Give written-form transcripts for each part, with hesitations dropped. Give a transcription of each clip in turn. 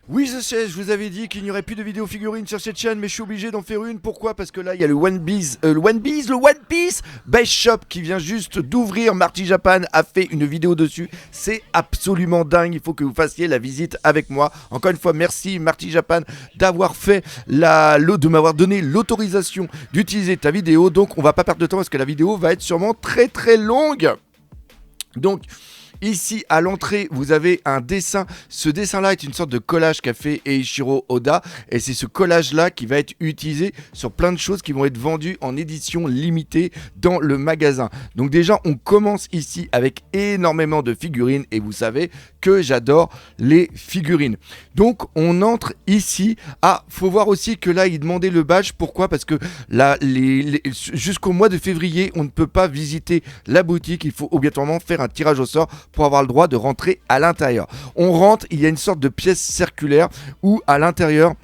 Oui, je sais, je vous avais dit qu'il n'y aurait plus de vidéos figurines sur cette chaîne, mais je suis obligé d'en faire une. Pourquoi? Parce que là, il y a le One Piece Base Shop qui vient juste d'ouvrir. Marty Japan a fait une vidéo dessus. C'est absolument dingue. Il faut que vous fassiez la visite avec moi. Encore une fois, merci Marty Japan d'avoir fait de m'avoir donné l'autorisation d'utiliser ta vidéo. Donc, on va pas perdre de temps parce que la vidéo va être sûrement très très longue. Donc, ici à l'entrée, vous avez un dessin. Ce dessin-là est une sorte de collage qu'a fait Eiichiro Oda. Et c'est ce collage-là qui va être utilisé sur plein de choses qui vont être vendues en édition limitée dans le magasin. Donc déjà, on commence ici avec énormément de figurines. Et vous savez que j'adore les figurines. Donc on entre ici. Ah, faut voir aussi que là, il demandait le badge. Pourquoi? Parce que là, jusqu'au mois de février, on ne peut pas visiter la boutique. Il faut obligatoirement faire un tirage au sort pour avoir le droit de rentrer à l'intérieur. On rentre, il y a une sorte de pièce circulaire où à l'intérieur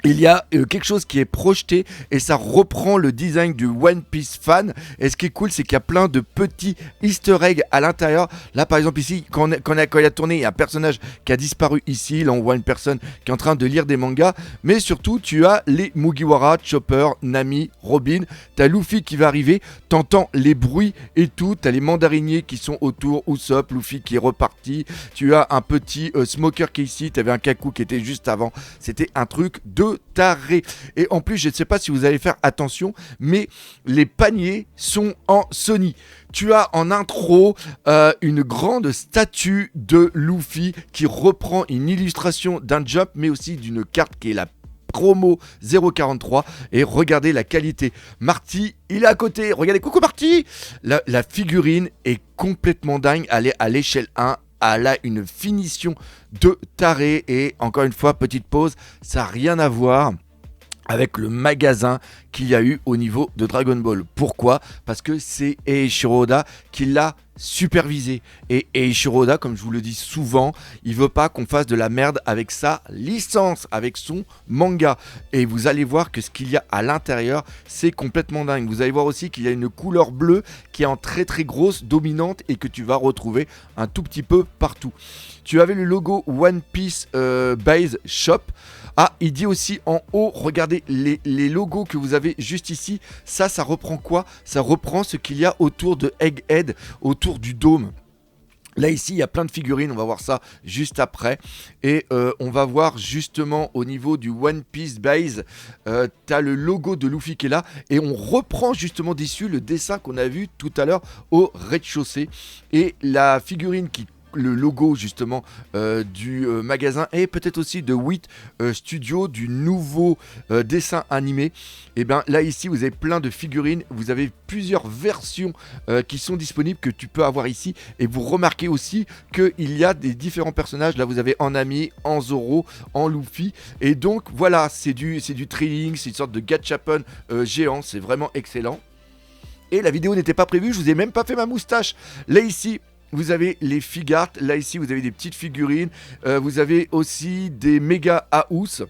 il y a quelque chose qui est projeté et ça reprend le design du One Piece fan. Et ce qui est cool, c'est qu'il y a plein de petits easter eggs à l'intérieur. Là, par exemple, ici, quand il a tourné, il y a un personnage qui a disparu ici. Là, on voit une personne qui est en train de lire des mangas. Mais surtout, tu as les Mugiwara, Chopper, Nami, Robin. Tu as Luffy qui va arriver. T'entends les bruits et tout. Tu as les mandariniers qui sont autour. Usopp, Luffy qui est reparti. Tu as un petit Smoker qui est ici. Tu avais un Kaku qui était juste avant. C'était un truc de taré. Et en plus, je ne sais pas si vous allez faire attention, mais les paniers sont en Sony. Tu as en intro une grande statue de Luffy qui reprend une illustration d'un Jump, mais aussi d'une carte qui est la promo 043. Et regardez la qualité. Marty, il est à côté. Regardez, coucou Marty. La figurine est complètement dingue. Elle est à l'échelle 1. Elle a une finition de taré. Et encore une fois, petite pause, ça n'a rien à voir avec le magasin qu'il y a eu au niveau de Dragon Ball. Pourquoi? Parce que c'est Eiichiro Oda qui l'a supervisé. Et Eiichiro Oda, comme je vous le dis souvent, il veut pas qu'on fasse de la merde avec sa licence, avec son manga. Et vous allez voir que ce qu'il y a à l'intérieur, c'est complètement dingue. Vous allez voir aussi qu'il y a une couleur bleue qui est en très très grosse, dominante, et que tu vas retrouver un tout petit peu partout. Tu avais le logo One Piece Base Shop. Ah, il dit aussi en haut, regardez les logos que vous avez juste ici. Ça reprend quoi? Ça reprend ce qu'il y a autour de Egghead, autour du dôme. Là ici il y a plein de figurines, on va voir ça juste après. Et on va voir justement au niveau du One Piece Base, t'as le logo de Luffy qui est là. Et on reprend justement dessus le dessin qu'on a vu tout à l'heure au rez-de-chaussée. Et la figurine qui le logo justement du magasin et peut-être aussi de WIT Studio, du nouveau dessin animé. Et bien là ici vous avez plein de figurines, vous avez plusieurs versions qui sont disponibles que tu peux avoir ici. Et vous remarquez aussi qu'il y a des différents personnages. Là vous avez en Nami, en Zoro, en Luffy. Et donc voilà, c'est du trailing, c'est une sorte de gachapon géant, c'est vraiment excellent. Et la vidéo n'était pas prévue, je vous ai même pas fait ma moustache. Là ici vous avez les figart, là ici vous avez des petites figurines, vous avez aussi des méga house.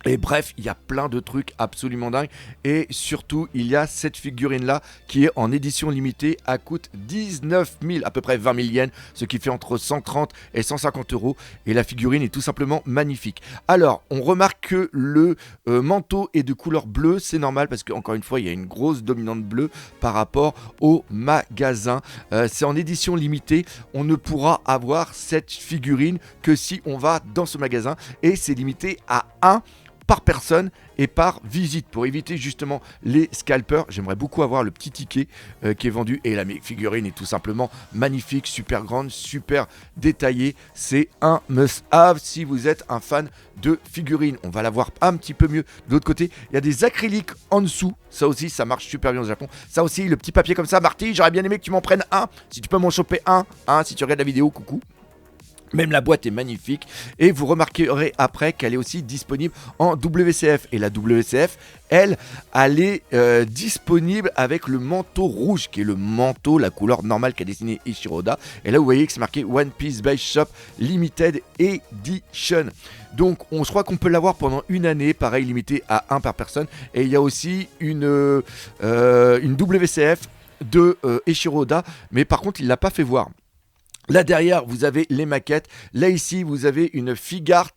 Et bref, il y a plein de trucs absolument dingues. Et surtout, il y a cette figurine-là qui est en édition limitée. Elle coûte 19 000, à peu près 20 000 yens, ce qui fait entre 130 et 150 euros. Et la figurine est tout simplement magnifique. Alors, on remarque que le manteau est de couleur bleue. C'est normal parce qu'encore une fois, il y a une grosse dominante bleue par rapport au magasin. C'est en édition limitée. On ne pourra avoir cette figurine que si on va dans ce magasin. Et c'est limité à 1 par personne et par visite pour éviter justement les scalpers. J'aimerais beaucoup avoir le petit ticket qui est vendu. Et la figurine est tout simplement magnifique, super grande, super détaillée. C'est un must-have si vous êtes un fan de figurines. On va la voir un petit peu mieux de l'autre côté. Il y a des acryliques en dessous. Ça aussi, ça marche super bien au Japon. Ça aussi, le petit papier comme ça. Marty, j'aurais bien aimé que tu m'en prennes un. Si tu peux m'en choper un, si tu regardes la vidéo, coucou. Même la boîte est magnifique et vous remarquerez après qu'elle est aussi disponible en WCF. Et la WCF, elle est disponible avec le manteau rouge qui est le manteau, la couleur normale qu'a dessiné Eiichiro Oda. Et là vous voyez que c'est marqué One Piece Base Shop Limited Edition. Donc je crois qu'on peut l'avoir pendant une année, pareil limité à 1 par personne. Et il y a aussi une WCF de Eiichiro Oda, mais par contre il ne l'a pas fait voir. Là derrière vous avez les maquettes, là ici vous avez une figart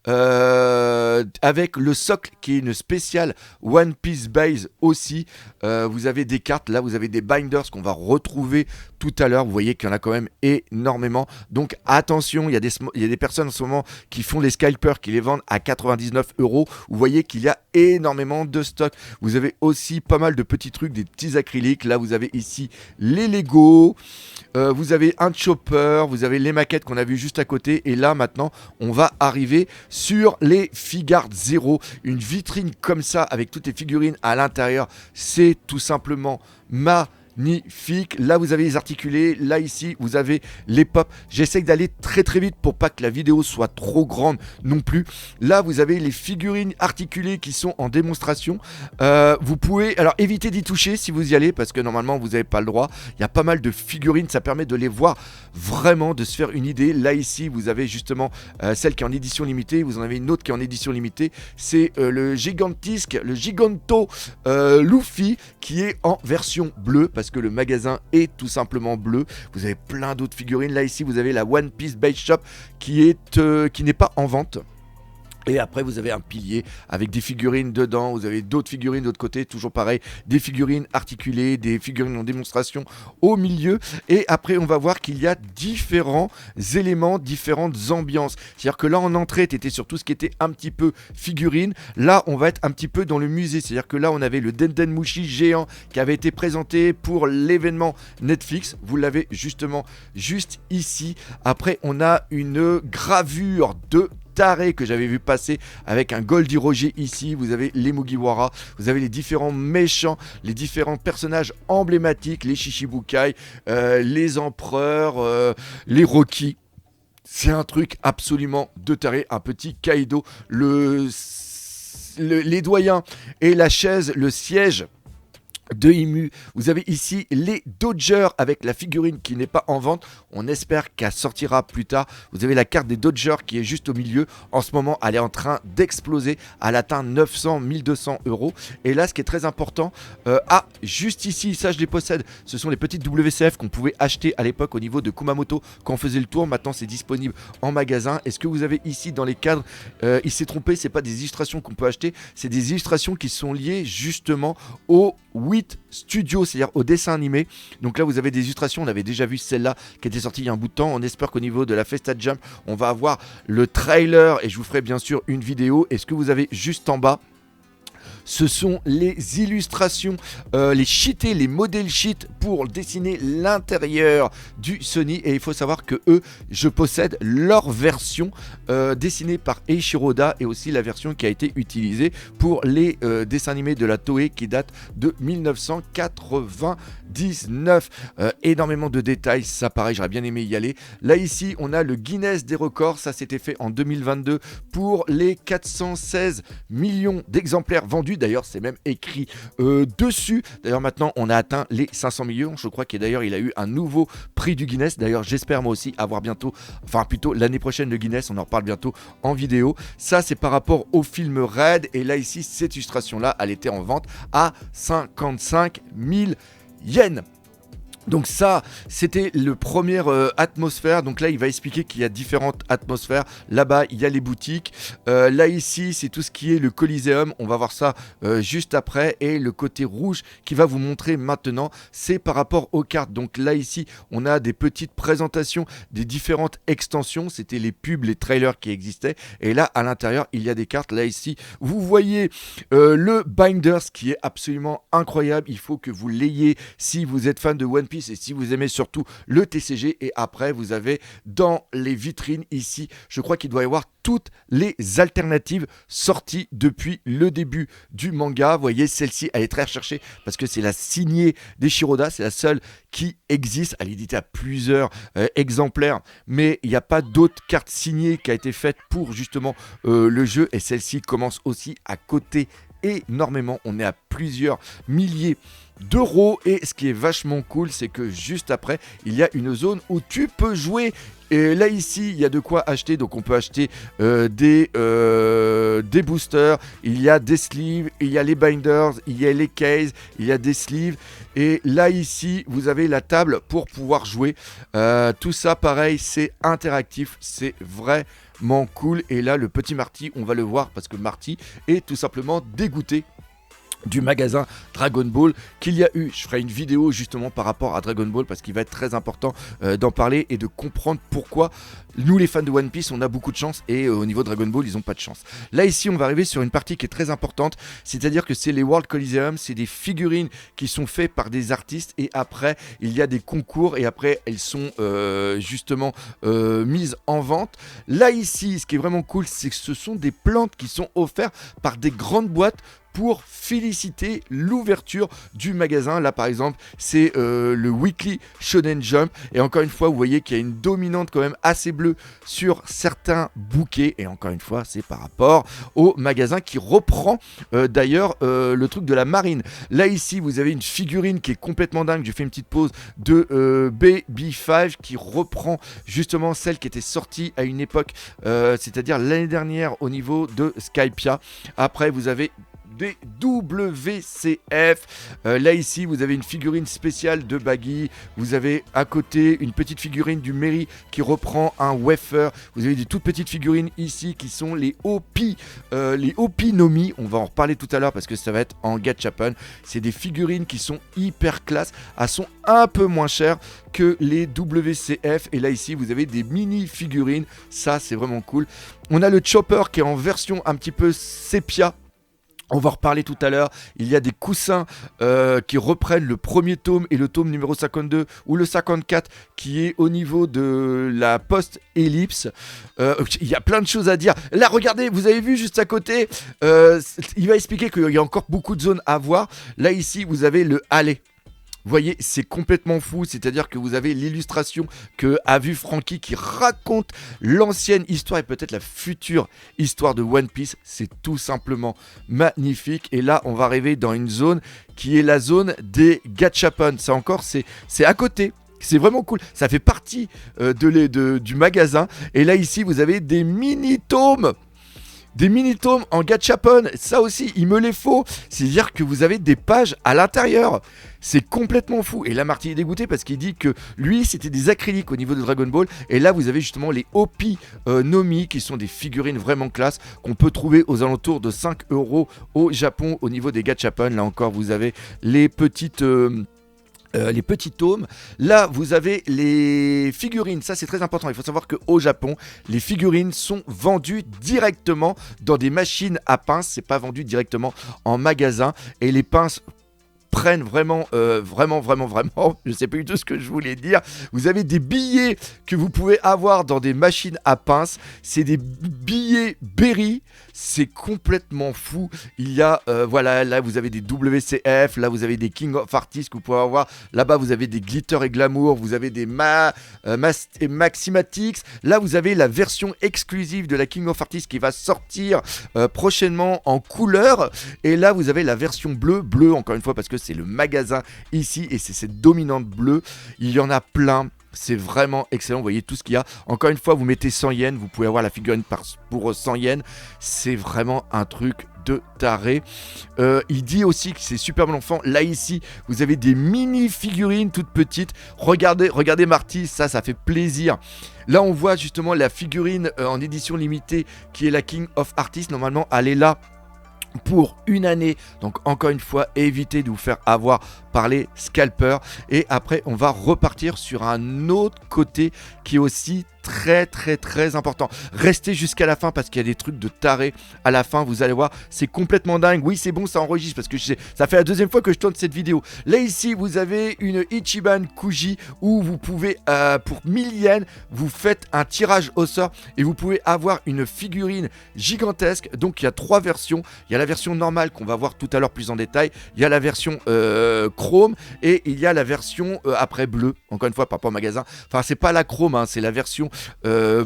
avec le socle qui est une spéciale One Piece base aussi. Vous avez des cartes, là vous avez des binders qu'on va retrouver tout à l'heure. Vous voyez qu'il y en a quand même énormément, donc attention, il y a des personnes en ce moment qui font les scalpers, qui les vendent à 99 €. Vous voyez qu'il y a énormément de stock. Vous avez aussi pas mal de petits trucs, des petits acryliques. Là vous avez ici les Lego, vous avez un chopper, vous avez les maquettes qu'on a vues juste à côté. Et là maintenant on va arriver sur les Figart 0. Une vitrine comme ça avec toutes les figurines à l'intérieur, c'est tout simplement magnifique. Là vous avez les articulés, là ici vous avez les pop. J'essaie d'aller très très vite pour pas que la vidéo soit trop grande non plus. Là vous avez les figurines articulées qui sont en démonstration. Vous pouvez alors éviter d'y toucher si vous y allez, parce que normalement vous n'avez pas le droit. Il y a pas mal de figurines, ça permet de les voir vraiment, de se faire une idée. Là ici vous avez justement celle qui est en édition limitée, vous en avez une autre qui est en édition limitée, c'est le Gigantisque, le Giganto Luffy, qui est en version bleue parce que le magasin est tout simplement bleu. Vous avez plein d'autres figurines. Là ici vous avez la One Piece Base Shop qui n'est pas en vente. Et après vous avez un pilier avec des figurines dedans, vous avez d'autres figurines de l'autre côté, toujours pareil, des figurines articulées, des figurines en démonstration au milieu. Et après on va voir qu'il y a différents éléments, différentes ambiances. C'est-à-dire que là en entrée tu étais sur tout ce qui était un petit peu figurine, là on va être un petit peu dans le musée. C'est-à-dire que là on avait le Denden Mushi géant qui avait été présenté pour l'événement Netflix, vous l'avez justement juste ici. Après on a une gravure de taré que j'avais vu passer avec un Goldie Roger ici. Vous avez les Mugiwara, vous avez les différents méchants, les différents personnages emblématiques, les Shichibukai, les empereurs, les Rocky. C'est un truc absolument de taré, un petit Kaido, les doyens et la chaise, le siège de Imu. Vous avez ici les Dodgers avec la figurine qui n'est pas en vente. On espère qu'elle sortira plus tard. Vous avez la carte des Dodgers qui est juste au milieu. En ce moment, elle est en train d'exploser. Elle atteint 900, 1200 €. Et là, ce qui est très important, juste ici, ça je les possède. Ce sont les petites WCF qu'on pouvait acheter à l'époque au niveau de Kumamoto quand on faisait le tour. Maintenant, c'est disponible en magasin. Et ce que vous avez ici dans les cadres, il s'est trompé, c'est pas des illustrations qu'on peut acheter, c'est des illustrations qui sont liées justement au Studio, c'est-à-dire au dessin animé. Donc là vous avez des illustrations, on avait déjà vu celle-là qui était sortie il y a un bout de temps. On espère qu'au niveau de la Festa Jump on va avoir le trailer et je vous ferai bien sûr une vidéo. Et ce que vous avez juste en bas, ce sont les illustrations, les sheetés, les modèles sheets pour dessiner l'intérieur du Sony. Et il faut savoir que eux, je possède leur version dessinée par Eiichiro Oda et aussi la version qui a été utilisée pour les dessins animés de la Toei qui date de 1999. Énormément de détails, ça pareil, j'aurais bien aimé y aller. Là ici, on a le Guinness des records, ça s'était fait en 2022 pour les 416 millions d'exemplaires vendus. D'ailleurs c'est même écrit dessus. D'ailleurs maintenant on a atteint les 500 millions. Je crois qu'il d'ailleurs il a eu un nouveau prix du Guinness. D'ailleurs j'espère moi aussi avoir bientôt, enfin plutôt l'année prochaine le Guinness. On en reparle bientôt en vidéo. Ça c'est par rapport au film Red. Et là ici cette illustration là elle était en vente à 55 000 yens. Donc ça, c'était le premier atmosphère. Donc là, il va expliquer qu'il y a différentes atmosphères. Là-bas, il y a les boutiques. Là, ici, c'est tout ce qui est le Coliseum. On va voir ça juste après. Et le côté rouge qui va vous montrer maintenant, c'est par rapport aux cartes. Donc là, ici, on a des petites présentations des différentes extensions. C'était les pubs, les trailers qui existaient. Et là, à l'intérieur, il y a des cartes. Là, ici, vous voyez le Binders qui est absolument incroyable. Il faut que vous l'ayez si vous êtes fan de One Piece et si vous aimez surtout le TCG. Et après vous avez dans les vitrines ici, je crois qu'il doit y avoir toutes les alternatives sorties depuis le début du manga. Vous voyez, celle-ci elle est très recherchée parce que c'est la signée d'Eiichiro Oda, c'est la seule qui existe. Elle est éditée à plusieurs exemplaires, mais il n'y a pas d'autre carte signée qui a été faite pour justement le jeu. Et celle-ci commence aussi à coter énormément, on est à plusieurs milliers d'euros. Et ce qui est vachement cool, c'est que juste après il y a une zone où tu peux jouer. Et là ici il y a de quoi acheter. Donc on peut acheter des des boosters, il y a des sleeves, il y a les binders, il y a les cases, il y a des sleeves. Et là ici, vous avez la table pour pouvoir jouer. Tout ça, pareil, c'est interactif, c'est vraiment cool. Et là, le petit Marty, on va le voir parce que Marty est tout simplement dégoûté du magasin Dragon Ball qu'il y a eu. Je ferai une vidéo justement par rapport à Dragon Ball parce qu'il va être très important d'en parler et de comprendre pourquoi nous les fans de One Piece on a beaucoup de chance et au niveau Dragon Ball ils n'ont pas de chance. Là ici on va arriver sur une partie qui est très importante, c'est-à-dire que c'est les World Coliseum, c'est des figurines qui sont faites par des artistes et après il y a des concours et après elles sont justement mises en vente. Là ici ce qui est vraiment cool c'est que ce sont des plantes qui sont offertes par des grandes boîtes pour féliciter l'ouverture du magasin. Là par exemple c'est le Weekly Shonen Jump et encore une fois vous voyez qu'il y a une dominante quand même assez bleue sur certains bouquets et encore une fois c'est par rapport au magasin qui reprend d'ailleurs le truc de la marine. Là ici vous avez une figurine qui est complètement dingue, j'ai fait une petite pause de Baby5 qui reprend justement celle qui était sortie à une époque c'est-à-dire l'année dernière au niveau de Skypia. Après vous avez des WCF. Là ici vous avez une figurine spéciale de Baggy, vous avez à côté une petite figurine du Mary qui reprend un wafer, vous avez des toutes petites figurines ici qui sont les OP Nomi, on va en reparler tout à l'heure parce que ça va être en Gachapon. C'est des figurines qui sont hyper classe, elles sont un peu moins chères que les WCF et là ici vous avez des mini figurines, ça c'est vraiment cool. On a le Chopper qui est en version un petit peu sépia. On va en reparler tout à l'heure. Il y a des coussins qui reprennent le premier tome et le tome numéro 52 ou le 54 qui est au niveau de la post-ellipse. Il y a plein de choses à dire. Là, regardez, vous avez vu juste à côté, il va expliquer qu'il y a encore beaucoup de zones à voir. Là, ici, vous avez le aller. Vous voyez, c'est complètement fou, c'est-à-dire que vous avez l'illustration que a vu Franky qui raconte l'ancienne histoire et peut-être la future histoire de One Piece. C'est tout simplement magnifique. Et là, on va arriver dans une zone qui est la zone des Gachapon. Ça encore, c'est à côté. C'est vraiment cool, ça fait partie du magasin. Et là, ici, vous avez des mini-tomes. Des mini-tomes en Gachapon, ça aussi, il me les faut. C'est-à-dire que vous avez des pages à l'intérieur. C'est complètement fou. Et là, Marty est dégoûté parce qu'il dit que lui, c'était des acryliques au niveau de Dragon Ball. Et là, vous avez justement les OP Nomi, qui sont des figurines vraiment classe, qu'on peut trouver aux alentours de 5 € au Japon au niveau des Gachapon. Là encore, vous avez les petites... les petits tomes. Là, vous avez les figurines. Ça, c'est très important. Il faut savoir qu'au Japon, les figurines sont vendues directement dans des machines à pinces. C'est pas vendu directement en magasin. Et les pinces prennent vraiment, je sais plus du tout ce que je voulais dire. Vous avez des billets que vous pouvez avoir dans des machines à pinces. C'est des billets Berry. C'est complètement fou. Il y a, voilà, là vous avez des WCF, là vous avez des King of Artists que vous pouvez avoir. Là-bas vous avez des Glitter et Glamour, vous avez des Maximatics. Là vous avez la version exclusive de la King of Artists qui va sortir prochainement en couleur. Et là vous avez la version bleue encore une fois parce que c'est le magasin ici et c'est cette dominante bleue. Il y en a plein. C'est vraiment excellent, vous voyez tout ce qu'il y a. Encore une fois, vous mettez 100 yens, vous pouvez avoir la figurine pour 100 yens. C'est vraiment un truc de taré. Il dit aussi que c'est super bon enfant. Là ici, vous avez des mini figurines toutes petites. Regardez Marty, ça fait plaisir. Là, on voit justement la figurine en édition limitée qui est la King of Artists. Normalement, elle est là pour une année, donc encore une fois évitez de vous faire avoir par les scalpers et après on va repartir sur un autre côté qui est aussi très important. Restez jusqu'à la fin parce qu'il y a des trucs de taré à la fin, vous allez voir, c'est complètement dingue. Oui, c'est bon, ça enregistre parce que ça fait la deuxième fois que je tourne cette vidéo. Là ici, vous avez une Ichiban Kuji où vous pouvez pour 1000 yens, vous faites un tirage au sort et vous pouvez avoir une figurine gigantesque. Donc il y a 3 versions. Il y a la version normale qu'on va voir tout à l'heure plus en détail. Il y a la version chrome et il y a la version après bleue. Encore une fois, par rapport au magasin. Enfin, c'est pas la chrome, hein, c'est la version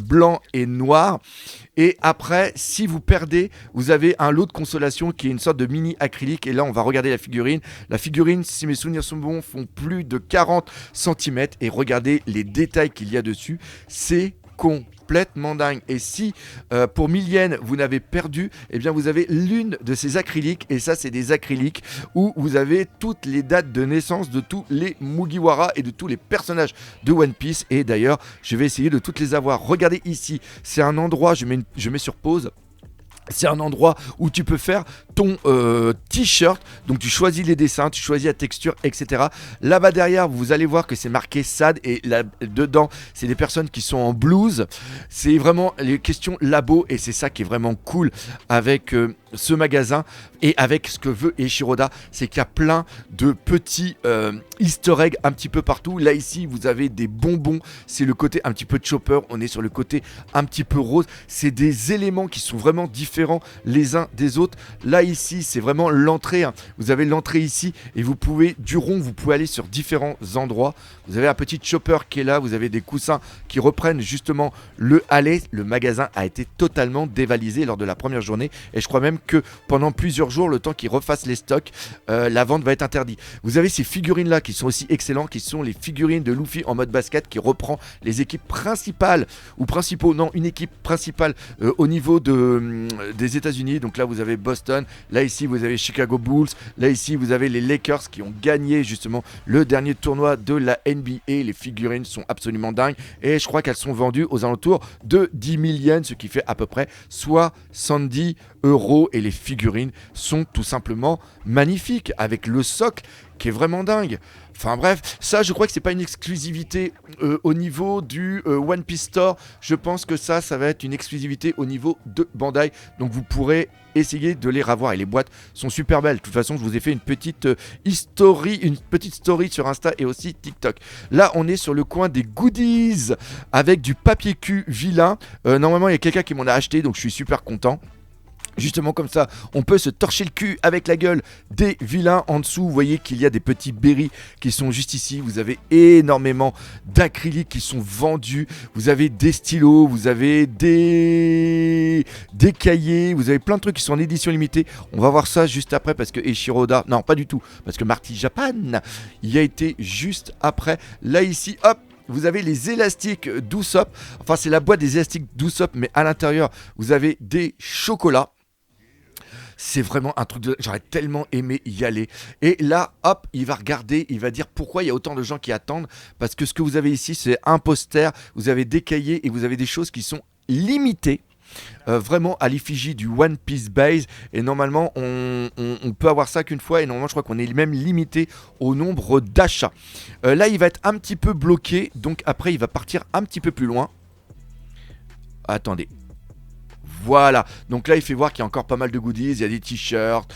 blanc et noir. Et après, si vous perdez, vous avez un lot de consolation qui est une sorte de mini acrylique. Et là, on va regarder la figurine. La figurine, si mes souvenirs sont bons, font plus de 40 cm. Et regardez les détails qu'il y a dessus. C'est complètement dingue. Et si pour 1000 yens vous n'avez perdu, eh bien vous avez l'une de ces acryliques, et ça c'est des acryliques où vous avez toutes les dates de naissance de tous les Mugiwara et de tous les personnages de One Piece. Et d'ailleurs je vais essayer de toutes les avoir. Regardez ici, c'est un endroit, je mets sur pause. C'est un endroit où tu peux faire ton t-shirt. Donc tu choisis les dessins, tu choisis la texture, etc. Là-bas derrière, vous allez voir que c'est marqué SAD. Et là dedans, c'est des personnes qui sont en blues. C'est vraiment les questions labo. Et c'est ça qui est vraiment cool avec ce magasin. Et avec ce que veut Eiichiroda, c'est qu'il y a plein de petits easter eggs un petit peu partout. Là ici, vous avez des bonbons. C'est le côté un petit peu chopper. On est sur le côté un petit peu rose. C'est des éléments qui sont vraiment différents les uns des autres. Là ici, c'est vraiment l'entrée. Vous avez l'entrée ici et vous pouvez, du rond, vous pouvez aller sur différents endroits. Vous avez un petit chopper qui est là. Vous avez des coussins qui reprennent justement le aller. Le magasin a été totalement dévalisé lors de la première journée. Et je crois même que pendant plusieurs jours, le temps qu'ils refassent les stocks, la vente va être interdite. Vous avez ces figurines là qui sont aussi excellents, qui sont les figurines de Luffy en mode basket, qui reprend les équipes principales ou principaux, non, une équipe principale au niveau des États-Unis. Donc là vous avez Boston, là ici vous avez Chicago Bulls, là ici vous avez les Lakers qui ont gagné justement le dernier tournoi de la NBA. Les figurines sont absolument dingues et je crois qu'elles sont vendues aux alentours de 10 000 yens, ce qui fait à peu près 70 euros, et les figurines sont tout simplement magnifiques avec le socle qui est vraiment dingue. Enfin bref, ça je crois que c'est pas une exclusivité au niveau du One Piece Store. Je pense que ça va être une exclusivité au niveau de Bandai. Donc vous pourrez essayer de les revoir. Et les boîtes sont super belles. De toute façon, je vous ai fait une petite story sur Insta et aussi TikTok. Là, on est sur le coin des goodies avec du papier cul vilain. Normalement, il y a quelqu'un qui m'en a acheté, donc je suis super content. Justement comme ça, on peut se torcher le cul avec la gueule des vilains. En dessous, vous voyez qu'il y a des petits berries qui sont juste ici. Vous avez énormément d'acryliques qui sont vendus. Vous avez des stylos, vous avez des cahiers, vous avez plein de trucs qui sont en édition limitée. On va voir ça juste après parce que Eiichiroda... Non, pas du tout. Parce que Marty Japan y a été juste après. Là, ici, hop, vous avez les élastiques Dousop. Enfin, c'est la boîte des élastiques Dousop, mais à l'intérieur, vous avez des chocolats. C'est vraiment un truc de... J'aurais tellement aimé y aller. Et là, hop, il va regarder, il va dire pourquoi il y a autant de gens qui attendent. Parce que ce que vous avez ici, c'est un poster, vous avez des cahiers et vous avez des choses qui sont limitées. Vraiment à l'effigie du One Piece Base. Et normalement, on peut avoir ça qu'une fois. Et normalement, je crois qu'on est même limité au nombre d'achats. Là, il va être un petit peu bloqué. Donc après, il va partir un petit peu plus loin. Attendez. Voilà, donc là il fait voir qu'il y a encore pas mal de goodies, il y a des t-shirts,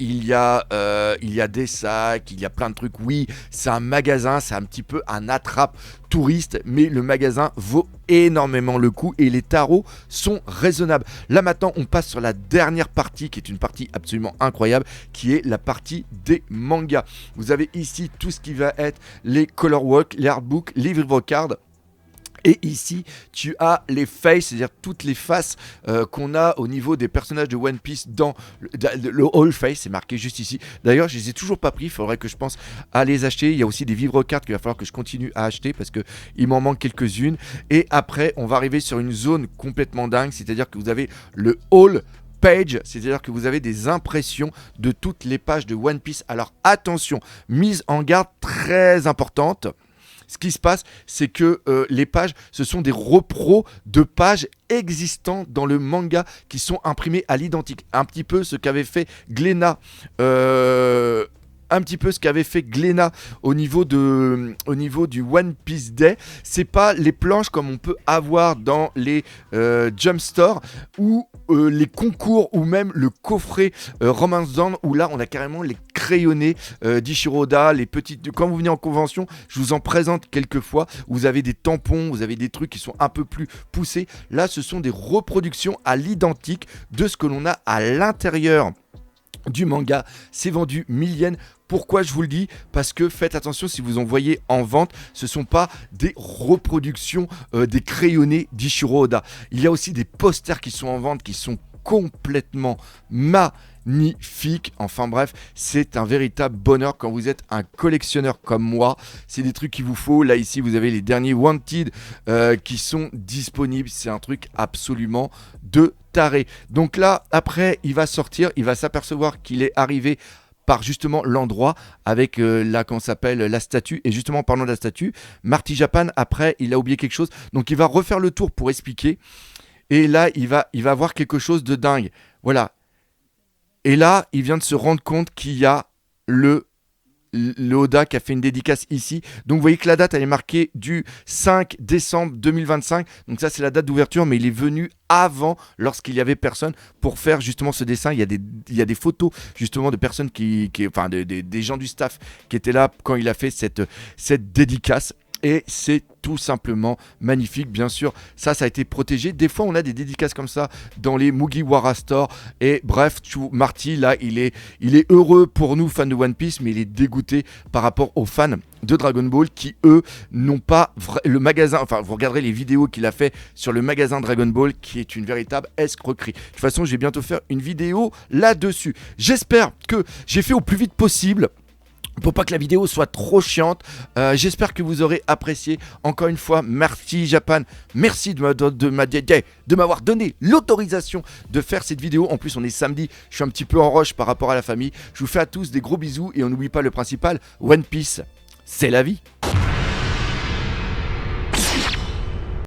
il y a des sacs, il y a plein de trucs. Oui, c'est un magasin, c'est un petit peu un attrape touriste, mais le magasin vaut énormément le coup et les tarots sont raisonnables. Là maintenant on passe sur la dernière partie qui est une partie absolument incroyable, qui est la partie des mangas. Vous avez ici tout ce qui va être les color walk, les artbooks, les livres cards. Et ici, tu as les faces, c'est-à-dire toutes les faces qu'on a au niveau des personnages de One Piece dans le All Face, c'est marqué juste ici. D'ailleurs, je les ai toujours pas pris, il faudrait que je pense à les acheter. Il y a aussi des vivre-cartes qu'il va falloir que je continue à acheter parce qu'il m'en manque quelques-unes. Et après, on va arriver sur une zone complètement dingue, c'est-à-dire que vous avez le All Page, c'est-à-dire que vous avez des impressions de toutes les pages de One Piece. Alors attention, mise en garde très importante. Ce qui se passe, c'est que les pages, ce sont des repros de pages existantes dans le manga qui sont imprimées à l'identique. Un petit peu ce qu'avait fait Glénat. Au niveau du One Piece Day. C'est pas les planches comme on peut avoir dans les Jump Store ou les concours ou même le coffret Romance Dawn où là on a carrément les crayonnés d'Eiichiroda, les petites. Quand vous venez en convention, je vous en présente quelques fois. Vous avez des tampons, vous avez des trucs qui sont un peu plus poussés. Là, ce sont des reproductions à l'identique de ce que l'on a à l'intérieur du manga. C'est vendu 1000 yens. Pourquoi je vous le dis? Parce que faites attention, si vous en voyez en vente, ce ne sont pas des reproductions des crayonnés d'Eiichiro Oda. Il y a aussi des posters qui sont en vente qui sont complètement magnifiques. magnifique. Enfin bref, c'est un véritable bonheur quand vous êtes un collectionneur comme moi. C'est des trucs qu'il vous faut. Là ici, vous avez les derniers Wanted qui sont disponibles. C'est un truc absolument de taré. Donc là, après, il va sortir, il va s'apercevoir qu'il est arrivé par justement l'endroit avec qu'on s'appelle la statue. Et justement, en parlant de la statue, Marty Japan, après, il a oublié quelque chose. Donc il va refaire le tour pour expliquer. Et là, il va voir quelque chose de dingue. Voilà. Et là, il vient de se rendre compte qu'il y a le Oda qui a fait une dédicace ici. Donc vous voyez que la date elle est marquée du 5 décembre 2025. Donc ça c'est la date d'ouverture, mais il est venu avant, lorsqu'il y avait personne, pour faire justement ce dessin. Il y a des photos justement de personnes enfin des gens du staff qui étaient là quand il a fait cette dédicace. Et c'est tout simplement magnifique, bien sûr. Ça a été protégé. Des fois, on a des dédicaces comme ça dans les Mugiwara Store. Et bref, Marty, là, il est heureux pour nous, fans de One Piece, mais il est dégoûté par rapport aux fans de Dragon Ball qui, eux, n'ont pas le magasin. Enfin, vous regarderez les vidéos qu'il a fait sur le magasin Dragon Ball, qui est une véritable escroquerie. De toute façon, je vais bientôt faire une vidéo là-dessus. J'espère que j'ai fait au plus vite possible pour pas que la vidéo soit trop chiante. J'espère que vous aurez apprécié. Encore une fois, merci Japan. Merci de m'avoir donné l'autorisation de faire cette vidéo. En plus, on est samedi. Je suis un petit peu en rush par rapport à la famille. Je vous fais à tous des gros bisous. Et on n'oublie pas le principal. One Piece, c'est la vie.